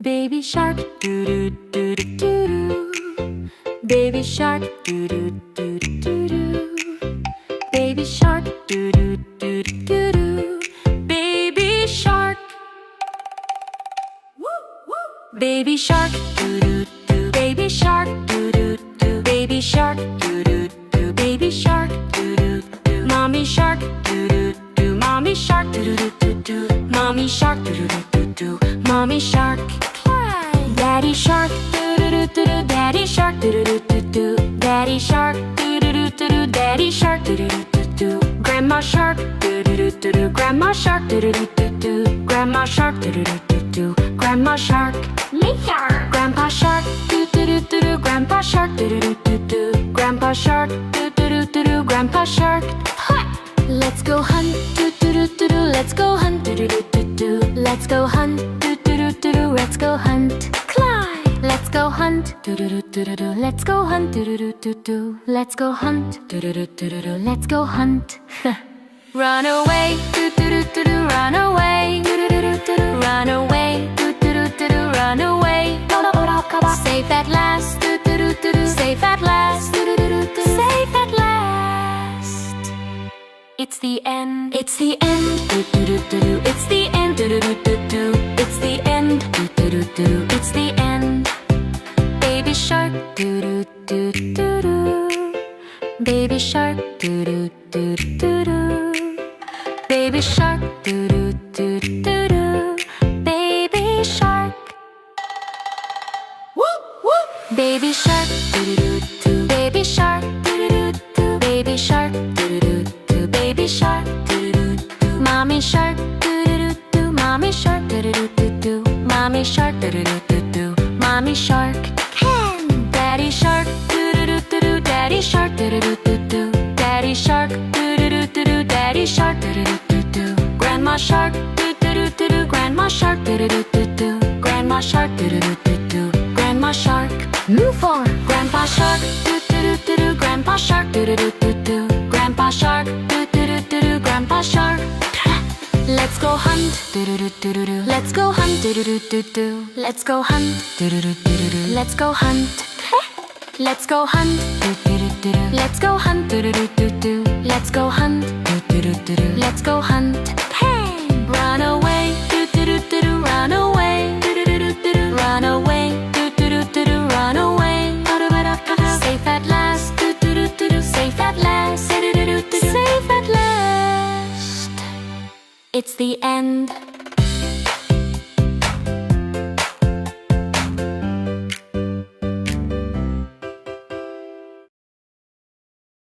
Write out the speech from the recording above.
Baby shark, doo doo doo doo doo. Baby shark, doo doo doo doo doo. Baby shark, doo doo doo doo doo. Baby shark. Baby shark, doo doo doo. Baby shark, doo doo doo. Baby shark, doo doo doo. Baby shark, doo doo doo. Mommy shark, doo doo doo. Mommy shark, doo doo doo doo. Mommy shark, doo doo doo doo. Mommy shark. Daddy shark, doo doo doo doo. Daddy shark, doo doo doo doo. Daddy shark, doo doo doo doo. Daddy shark, doo doo doo doo. Grandma shark, doo doo doo doo. Grandma shark, doo doo doo doo. Grandma shark, doo doo doo doo. Grandma shark. Grandpa shark, doo doo doo doo. Grandpa shark, doo doo doo doo. Grandpa shark, doo doo doo doo. Grandpa shark. Let's go hunt, doo doo doo doo. Let's go hunt, doo doo doo doo. Let's go hunt, doo doo doo doo. Let's go hunt. Let's go hunt, doo doo doo doo doo. Let's go hunt, doo doo doo doo. Let's go hunt, doo doo doo doo doo. Let's go hunt. Run away, doo doo doo doo. Run away, doo doo doo doo. Run away, doo doo doo doo. Run away. Safe at last, doo doo doo doo. Safe at last, doo doo doo doo. Safe at last. It's the end. It's the end. Doo doo doo doo. It's the end. Doo doo doo doo. It's the end. Doo doo doo doo. It's the end. Baby shark, doo doo doo doo doo. Baby shark, doo doo doo doo doo. Baby shark, doo doo doo doo doo. Baby shark. Whoop whoop. Baby shark, doo doo doo. Baby shark, doo doo doo. Baby shark, doo doo doo. Baby shark, doo doo doo. Mommy shark, doo doo doo. Mommy shark, doo doo doo doo. Mommy shark, doo doo doo doo. Mommy shark. Daddy shark, doo doo doo doo. Daddy shark, doo doo doo doo. Daddy shark, doo doo doo doo. Daddy shark, doo doo doo doo. Grandma shark, doo doo doo doo. Grandma shark, doo doo doo doo. Grandma shark, doo doo doo doo. Grandma shark. Move on. Grandpa shark, doo doo doo doo. Grandpa shark, doo doo doo doo. Grandpa shark, doo doo doo doo. Grandpa shark. Let's go hunt, doo doo doo doo doo. Let's go hunt, doo doo doo doo. Let's go hunt, doo doo doo doo. Let's go hunt. Let's go hunt, doo doo doo doo. Let's go hunt, doo doo doo doo. Let's go hunt, doo doo doo doo. Let's go hunt. Run away.